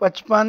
55